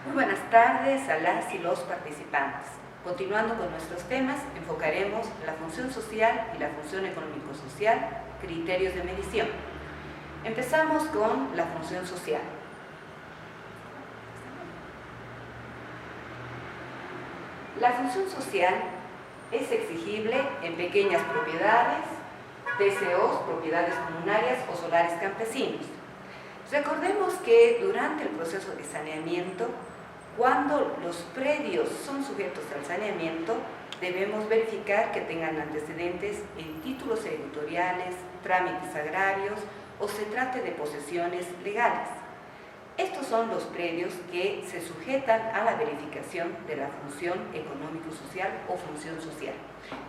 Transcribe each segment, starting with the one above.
Muy buenas tardes a las y los participantes. Continuando con nuestros temas, enfocaremos la función social y la función económico-social, criterios de medición. Empezamos con la función social. La función social es exigible en pequeñas propiedades, TCOs, propiedades comunarias o solares campesinos. Recordemos que durante el proceso de saneamiento, cuando los predios son sujetos al saneamiento, debemos verificar que tengan antecedentes en títulos editoriales, trámites agrarios o se trate de posesiones legales. Estos son los predios que se sujetan a la verificación de la función económico-social o función social.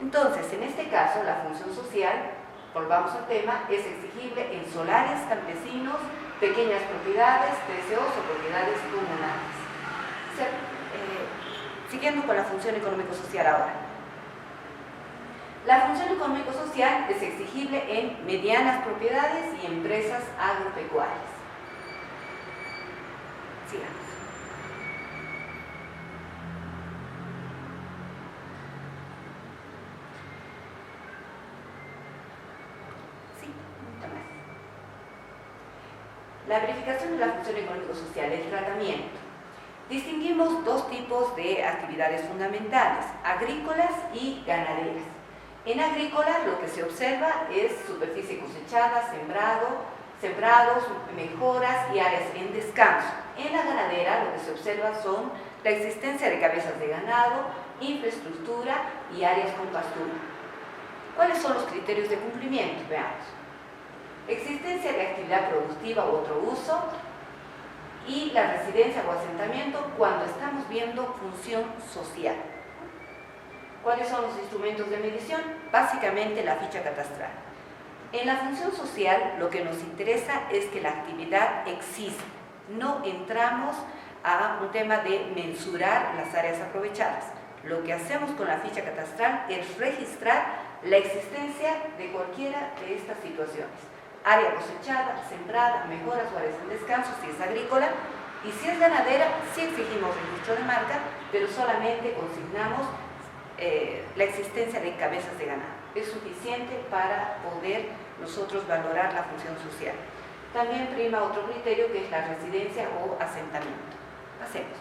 Entonces, en este caso, la función social, volvamos al tema, es exigible en solares campesinos, pequeñas propiedades, TCOs o propiedades comunales. Siguiendo con la función económico-social ahora. La función económico-social es exigible en medianas propiedades y empresas agropecuarias. Sigamos. Sí, un poquito más. La verificación de la función económico-social, el tratamiento. Distinguimos dos tipos de actividades fundamentales, agrícolas y ganaderas. En agrícolas lo que se observa es superficie cosechada, sembrados, mejoras y áreas en descanso. En la ganadera lo que se observa son la existencia de cabezas de ganado, infraestructura y áreas con pastura. ¿Cuáles son los criterios de cumplimiento? Veamos. Existencia de actividad productiva u otro uso, y la residencia o asentamiento cuando estamos viendo función social. ¿Cuáles son los instrumentos de medición? Básicamente la ficha catastral. En la función social lo que nos interesa es que la actividad exista. No entramos a un tema de mensurar las áreas aprovechadas. Lo que hacemos con la ficha catastral es registrar la existencia de cualquiera de estas situaciones. Área cosechada, sembrada, mejoras o áreas en descanso, si es agrícola, y si es ganadera, sí exigimos registro de marca, pero solamente consignamos la existencia de cabezas de ganado. Es suficiente para poder nosotros valorar la función social. También prima otro criterio que es la residencia o asentamiento. Pasemos.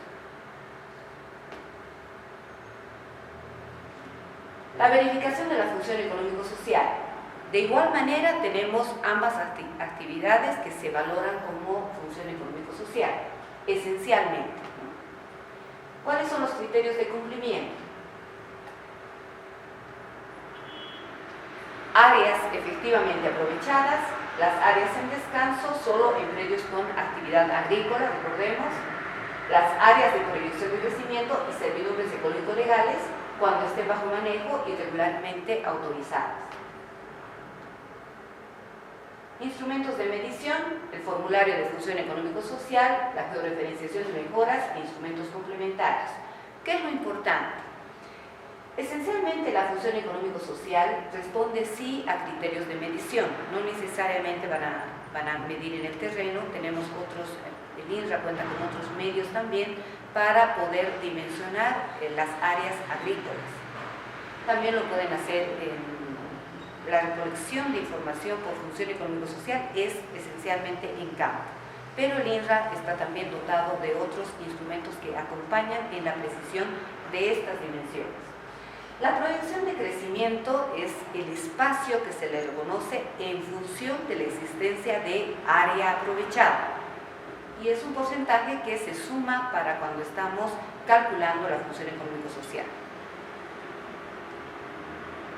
La verificación de la función económico-social. De igual manera, tenemos ambas actividades que se valoran como función económico-social, esencialmente. ¿Cuáles son los criterios de cumplimiento? Áreas efectivamente aprovechadas, las áreas en descanso solo en predios con actividad agrícola, recordemos, las áreas de proyección de crecimiento y servidumbres económico-legales cuando estén bajo manejo y regularmente autorizadas. Instrumentos de medición, el formulario de función económico-social, la georreferenciación de mejoras e instrumentos complementarios. ¿Qué es lo importante? Esencialmente la función económico-social responde sí a criterios de medición, no necesariamente van a medir en el terreno, tenemos otros, el INRA cuenta con otros medios también para poder dimensionar las áreas agrícolas. También lo pueden hacer en la recolección de información por función económico-social es esencialmente en campo, pero el INRA está también dotado de otros instrumentos que acompañan en la precisión de estas dimensiones. La proyección de crecimiento es el espacio que se le reconoce en función de la existencia de área aprovechada y es un porcentaje que se suma para cuando estamos calculando la función económico-social.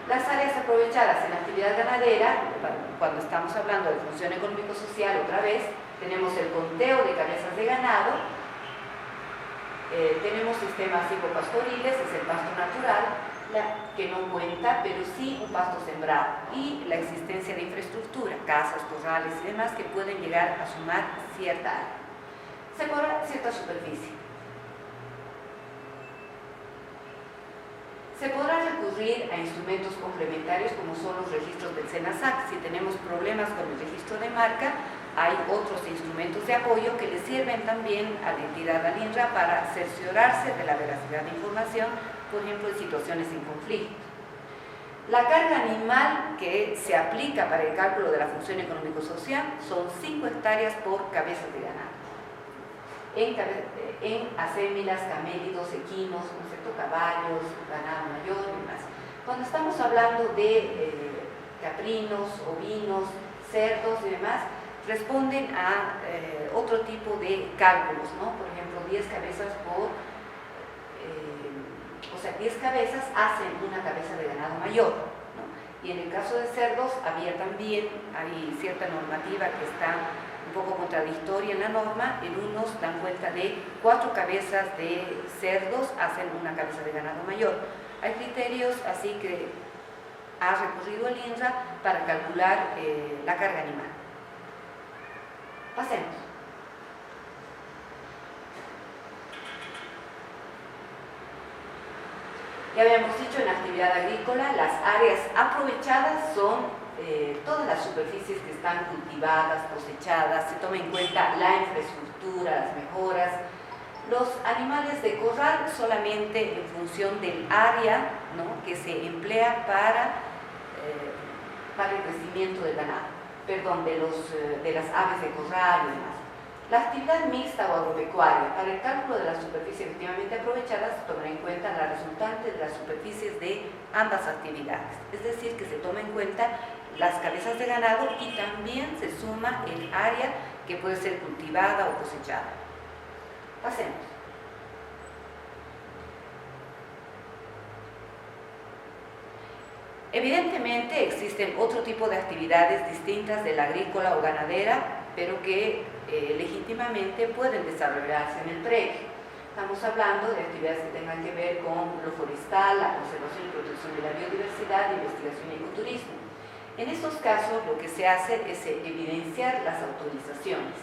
Las áreas aprovechadas en la actividad ganadera, cuando estamos hablando de función económico-social, otra vez, tenemos el conteo de cabezas de ganado, tenemos sistemas hipopastoriles, es el pasto natural, que no cuenta, pero sí un pasto sembrado, y la existencia de infraestructura, casas, corrales y demás, que pueden llegar a sumar cierta área. Se cobra cierta superficie. Se podrá recurrir a instrumentos complementarios como son los registros del SENASAC. Si tenemos problemas con el registro de marca, hay otros instrumentos de apoyo que le sirven también a la entidad, al INRA, para cerciorarse de la veracidad de información, por ejemplo, en situaciones sin conflicto. La carga animal que se aplica para el cálculo de la función económico-social son 5 hectáreas por cabeza de ganado. En acémilas, camélidos, equinos, ¿no es cierto?, caballos, ganado mayor y demás. Cuando estamos hablando de caprinos, ovinos, cerdos y demás, responden a otro tipo de cálculos, ¿no? Por ejemplo, 10 cabezas por... o sea, 10 cabezas hacen una cabeza de ganado mayor, ¿no? Y en el caso de cerdos había también, hay cierta normativa que está un poco contradictoria en la norma. En unos dan cuenta de 4 cabezas de cerdos hacen una cabeza de ganado mayor. Hay criterios así que ha recurrido el INRA para calcular la carga animal. Pasemos. Ya habíamos dicho, en actividad agrícola las áreas aprovechadas son todas las superficies que están cultivadas, cosechadas, se toma en cuenta la infraestructura, las mejoras. Los animales de corral solamente en función del área, ¿no?, que se emplea para el crecimiento del ganado, perdón, de las aves de corral y demás. La actividad mixta o agropecuaria, para el cálculo de la superficie efectivamente aprovechada, se toma en cuenta la resultante de las superficies de ambas actividades. Es decir, que se toma en cuenta las cabezas de ganado y también se suma el área que puede ser cultivada o cosechada. Pasemos. Evidentemente existen otro tipo de actividades distintas de la agrícola o ganadera, pero que legítimamente pueden desarrollarse en el predio. Estamos hablando de actividades que tengan que ver con lo forestal, la conservación y protección de la biodiversidad, investigación y ecoturismo. En estos casos lo que se hace es evidenciar las autorizaciones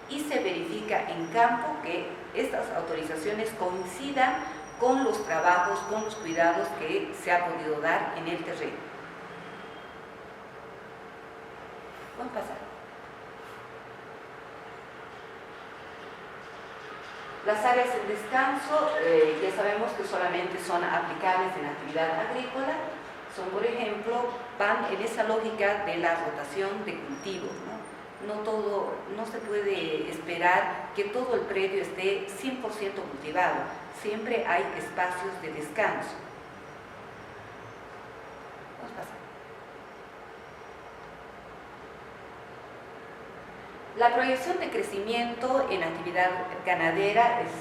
y se verifica en campo que estas autorizaciones coincidan con los trabajos, con los cuidados que se ha podido dar en el terreno. Vamos a pasar. Las áreas en descanso, ya sabemos que solamente son aplicables en actividad agrícola, son, por ejemplo, van en esa lógica de la rotación de cultivos, ¿no? No se puede esperar que todo el predio esté 100% cultivado, siempre hay espacios de descanso. Vamos a pasar. La proyección de crecimiento en actividad ganadera es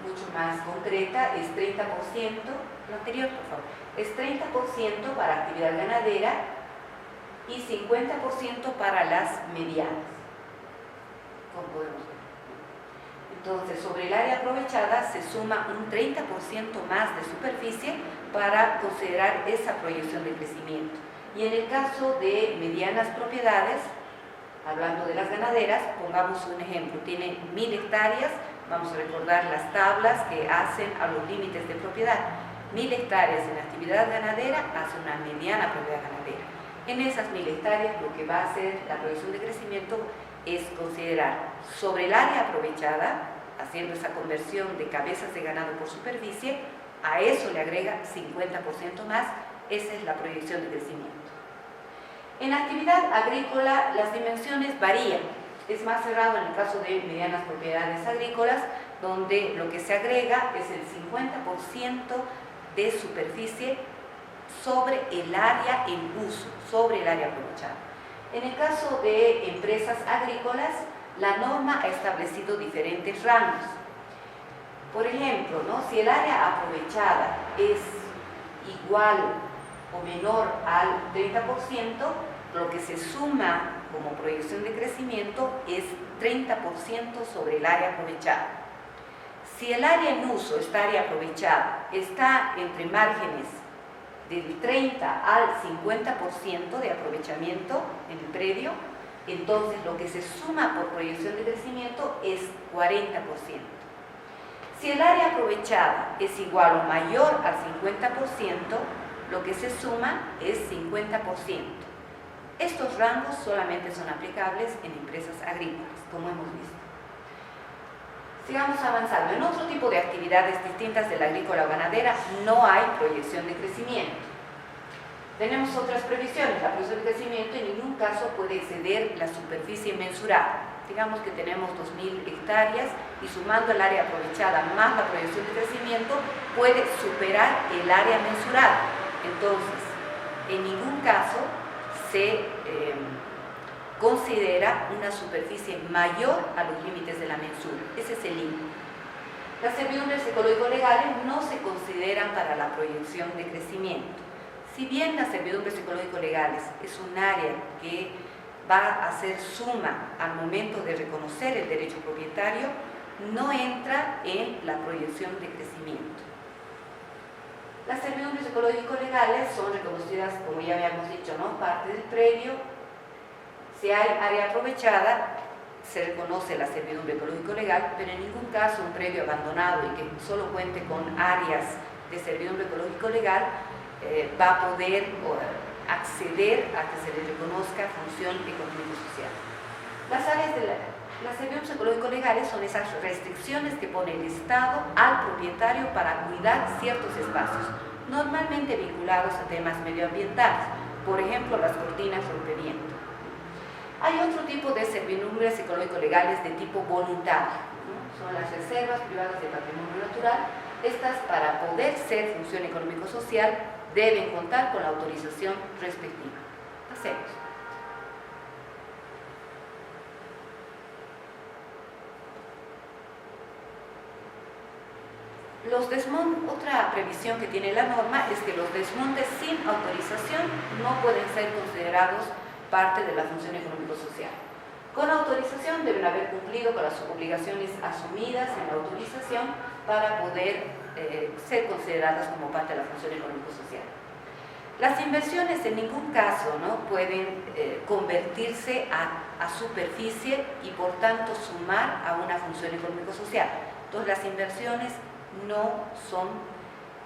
mucho más concreta, es 30%, lo anterior por favor, es 30% para actividad ganadera y 50% para las medianas, como podemos ver. Entonces, sobre el área aprovechada se suma un 30% más de superficie para considerar esa proyección de crecimiento. Y en el caso de medianas propiedades, hablando de las ganaderas, pongamos un ejemplo, tiene 1000 hectáreas, vamos a recordar las tablas que hacen a los límites de propiedad. 1000 hectáreas en actividad ganadera hace una mediana propiedad ganadera. En esas 1000 hectáreas lo que va a hacer la proyección de crecimiento es considerar sobre el área aprovechada, haciendo esa conversión de cabezas de ganado por superficie, a eso le agrega 50% más, esa es la proyección de crecimiento. En actividad agrícola las dimensiones varían, es más cerrado en el caso de medianas propiedades agrícolas, donde lo que se agrega es el 50% de superficie sobre el área en uso, sobre el área aprovechada. En el caso de empresas agrícolas, la norma ha establecido diferentes rangos. Por ejemplo, ¿no?, si el área aprovechada es igual o menor al 30%, lo que se suma como proyección de crecimiento es 30% sobre el área aprovechada. Si el área en uso, esta área aprovechada, está entre márgenes del 30 al 50% de aprovechamiento en el predio, entonces lo que se suma por proyección de crecimiento es 40%. Si el área aprovechada es igual o mayor al 50%, lo que se suma es 50%. Estos rangos solamente son aplicables en empresas agrícolas, como hemos visto. Sigamos avanzando. En otro tipo de actividades distintas de la agrícola o ganadera no hay proyección de crecimiento. Tenemos otras previsiones. La proyección de crecimiento en ningún caso puede exceder la superficie mensurada. Digamos que tenemos 2.000 hectáreas y sumando el área aprovechada más la proyección de crecimiento puede superar el área mensurada. Entonces, en ningún caso se considera una superficie mayor a los límites de la mensura. Ese es el límite. Las servidumbres ecológico-legales no se consideran para la proyección de crecimiento. Si bien las servidumbres ecológico-legales es un área que va a ser suma al momento de reconocer el derecho propietario, no entra en la proyección de crecimiento. Las servidumbres ecológico-legales son reconocidas, como ya habíamos dicho, ¿no?, parte del predio. Si hay área aprovechada, se reconoce la servidumbre ecológico-legal, pero en ningún caso un predio abandonado y que solo cuente con áreas de servidumbre ecológico-legal va a poder acceder a que se le reconozca función económico-social. Las servidumbres ecológico-legales son esas restricciones que pone el Estado al propietario para cuidar ciertos espacios, normalmente vinculados a temas medioambientales, por ejemplo, las cortinas rompeviento. Hay otro tipo de servidumbres ecológico-legales de tipo voluntario, ¿no? Son las reservas privadas de patrimonio natural. Estas, para poder ser función económico-social, deben contar con la autorización respectiva. Pasemos. Otra previsión que tiene la norma es que los desmontes sin autorización no pueden ser considerados parte de la función económico-social. Con autorización deben haber cumplido con las obligaciones asumidas en la autorización para poder ser consideradas como parte de la función económico-social. Las inversiones en ningún caso, ¿no?, pueden convertirse a superficie y por tanto sumar a una función económico-social. Entonces las inversiones no son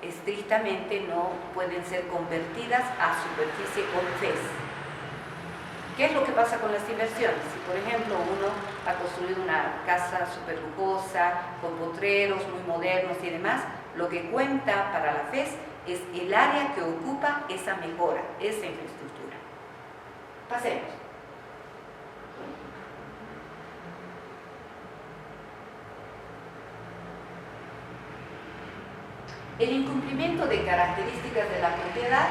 estrictamente, no pueden ser convertidas a superficie con FES. ¿Qué es lo que pasa con las inversiones? Si, por ejemplo, uno ha construido una casa súper lujosa, con potreros muy modernos y demás, lo que cuenta para la FES es el área que ocupa esa mejora, esa infraestructura. Pasemos. El incumplimiento de características de la propiedad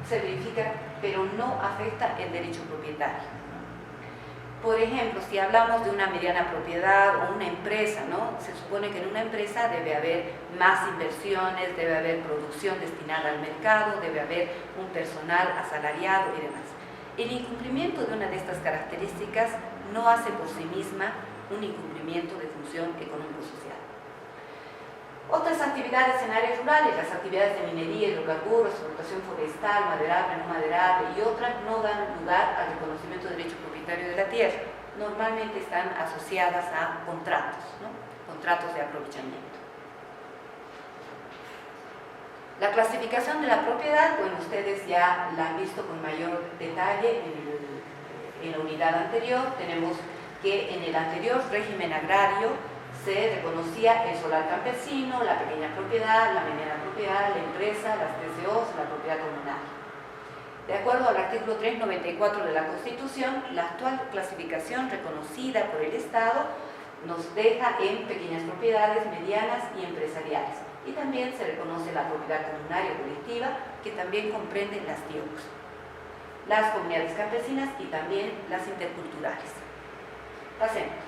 se verifica, pero no afecta el derecho propietario. Por ejemplo, si hablamos de una mediana propiedad o una empresa, ¿no?, se supone que en una empresa debe haber más inversiones, debe haber producción destinada al mercado, debe haber un personal asalariado y demás. El incumplimiento de una de estas características no hace por sí misma un incumplimiento de función económico-social. Otras actividades en áreas rurales, las actividades de minería, hidrocarburos, explotación forestal, maderable, no maderable y otras no dan lugar al reconocimiento del derecho propietario de la tierra. Normalmente están asociadas a contratos, ¿no?, contratos de aprovechamiento. La clasificación de la propiedad, bueno, ustedes ya la han visto con mayor detalle en la unidad anterior. Tenemos que en el anterior régimen agrario se reconocía el solar campesino, la pequeña propiedad, la mediana propiedad, la empresa, las TCOs, la propiedad comunal. De acuerdo al artículo 394 de la Constitución, la actual clasificación reconocida por el Estado nos deja en pequeñas propiedades, medianas y empresariales. Y también se reconoce la propiedad comunal o colectiva, que también comprende las TIOCs, las comunidades campesinas y también las interculturales. Pasemos.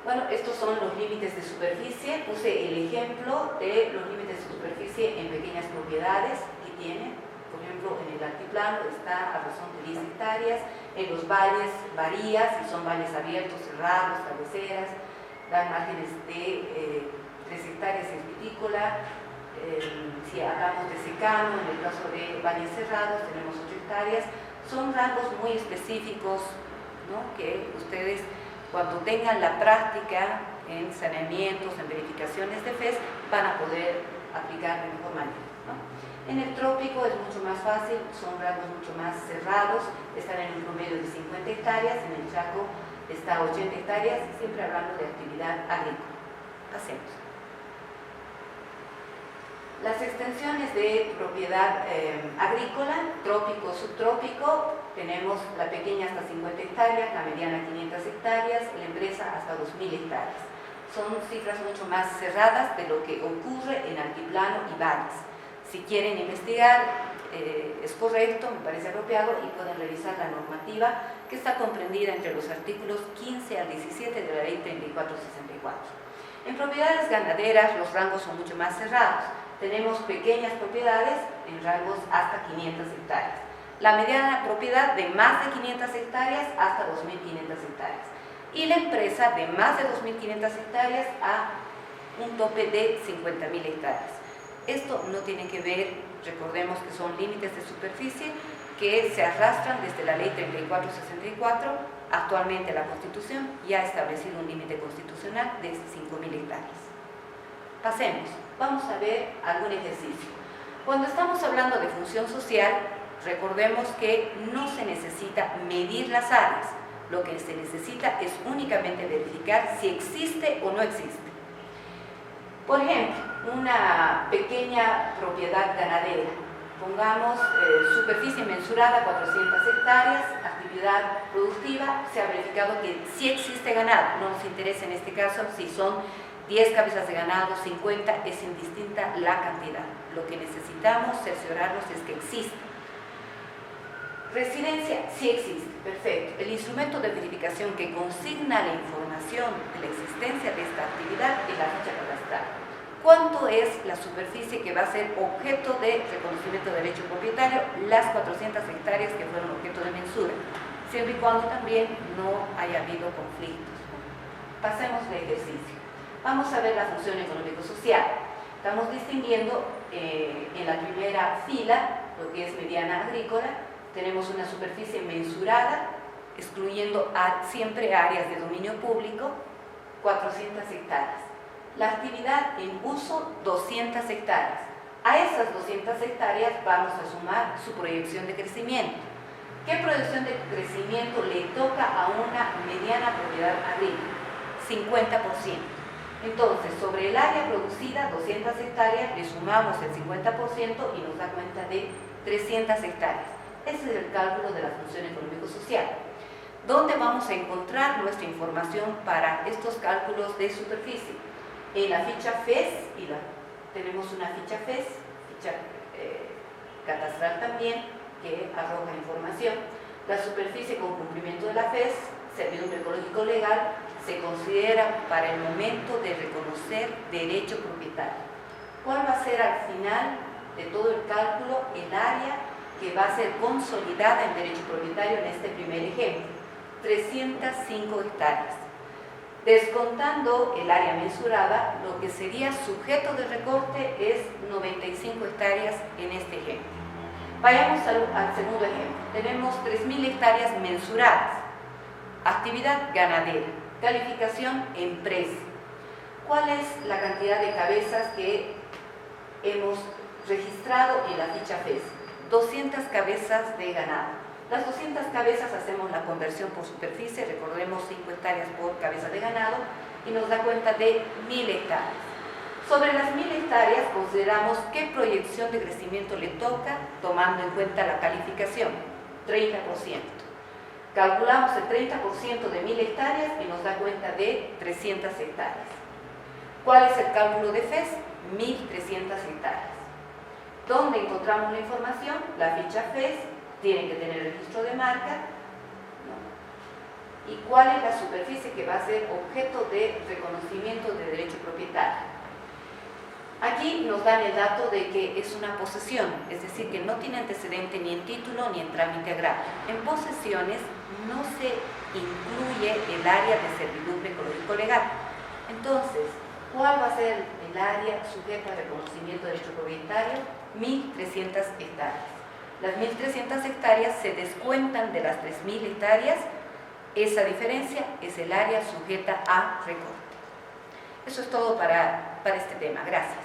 Bueno, estos son los límites de superficie. Puse el ejemplo de los límites de superficie en pequeñas propiedades que tienen. Por ejemplo, en el altiplano está a razón de 10 hectáreas, en los valles varía, si son valles abiertos, cerrados, cabeceras, dan márgenes de 3 hectáreas en vitícola. Si hablamos de secano, en el caso de valles cerrados tenemos 8 hectáreas. Son rangos muy específicos, ¿no?, que ustedes, cuando tengan la práctica en saneamientos, en verificaciones de FES, van a poder aplicar de mejor manera, ¿no? En el trópico es mucho más fácil, son rangos mucho más cerrados, están en un promedio de 50 hectáreas, en el Chaco está a 80 hectáreas, siempre hablando de actividad agrícola. Pasemos. Las extensiones de propiedad agrícola, trópico, subtrópico, tenemos la pequeña hasta 50 hectáreas, la mediana 500 hectáreas, la empresa hasta 2000 hectáreas. Son cifras mucho más cerradas de lo que ocurre en altiplano y valles. Si quieren investigar, es correcto, me parece apropiado, y pueden revisar la normativa que está comprendida entre los artículos 15 al 17 de la Ley 3464. En propiedades ganaderas los rangos son mucho más cerrados. Tenemos pequeñas propiedades en rangos hasta 500 hectáreas. La mediana propiedad de más de 500 hectáreas hasta 2.500 hectáreas. Y la empresa de más de 2.500 hectáreas a un tope de 50.000 hectáreas. Esto no tiene que ver, recordemos que son límites de superficie que se arrastran desde la Ley 3464. Actualmente la Constitución ya ha establecido un límite constitucional de 5.000 hectáreas. Pasemos, vamos a ver algún ejercicio. Cuando estamos hablando de función social, recordemos que no se necesita medir las áreas. Lo que se necesita es únicamente verificar si existe o no existe. Por ejemplo, una pequeña propiedad ganadera, pongamos superficie mensurada 400 hectáreas, actividad productiva, se ha verificado que sí existe ganado. No nos interesa en este caso si son 10 cabezas de ganado, 50, es indistinta la cantidad. Lo que necesitamos cerciorarnos es que existe. Residencia, sí existe, perfecto. El instrumento de verificación que consigna la información de la existencia de esta actividad es la ficha catastral. ¿Cuánto es la superficie que va a ser objeto de reconocimiento de derecho propietario? Las 400 hectáreas que fueron objeto de mensura, siempre y cuando también no haya habido conflictos. Pasemos de ejercicio. Vamos a ver la función económico-social. Estamos distinguiendo en la primera fila lo que es mediana agrícola. Tenemos una superficie mensurada, excluyendo siempre áreas de dominio público, 400 hectáreas. La actividad en uso, 200 hectáreas. A esas 200 hectáreas vamos a sumar su proyección de crecimiento. ¿Qué proyección de crecimiento le toca a una mediana propiedad agrícola? 50%. Entonces, sobre el área producida, 200 hectáreas, le sumamos el 50% y nos da cuenta de 300 hectáreas. Ese es el cálculo de la función económico-social. ¿Dónde vamos a encontrar nuestra información para estos cálculos de superficie? En la ficha FES, tenemos una ficha FES, ficha catastral también, que arroja información. La superficie con cumplimiento de la FES, servidumbre ecológico legal, se considera para el momento de reconocer derecho propietario. ¿Cuál va a ser al final de todo el cálculo el área que va a ser consolidada en derecho propietario en este primer ejemplo? 305 hectáreas. Descontando el área mensurada, lo que sería sujeto de recorte es 95 hectáreas en este ejemplo. Vayamos al segundo ejemplo. Tenemos 3.000 hectáreas mensuradas. Actividad ganadera. Calificación empresa. ¿Cuál es la cantidad de cabezas que hemos registrado en la ficha FES? 200 cabezas de ganado. Las 200 cabezas hacemos la conversión por superficie, recordemos 5 hectáreas por cabeza de ganado, y nos da cuenta de 1.000 hectáreas. Sobre las 1.000 hectáreas consideramos qué proyección de crecimiento le toca, tomando en cuenta la calificación, 30%. Calculamos el 30% de 1.000 hectáreas y nos da cuenta de 300 hectáreas. ¿Cuál es el cálculo de FES? 1.300 hectáreas. ¿Dónde encontramos la información? La ficha FES, tiene que tener el registro de marca, ¿no? ¿Y cuál es la superficie que va a ser objeto de reconocimiento de derecho propietario? Aquí nos dan el dato de que es una posesión, es decir, que no tiene antecedente ni en título ni en trámite agrario. En posesiones no se incluye el área de servidumbre ecológico legal. Entonces, ¿cuál va a ser el área sujeta a reconocimiento de derecho propietario? 1.300 hectáreas. Las 1.300 hectáreas se descuentan de las 3.000 hectáreas. Esa diferencia es el área sujeta a recorte. Eso es todo para este tema. Gracias.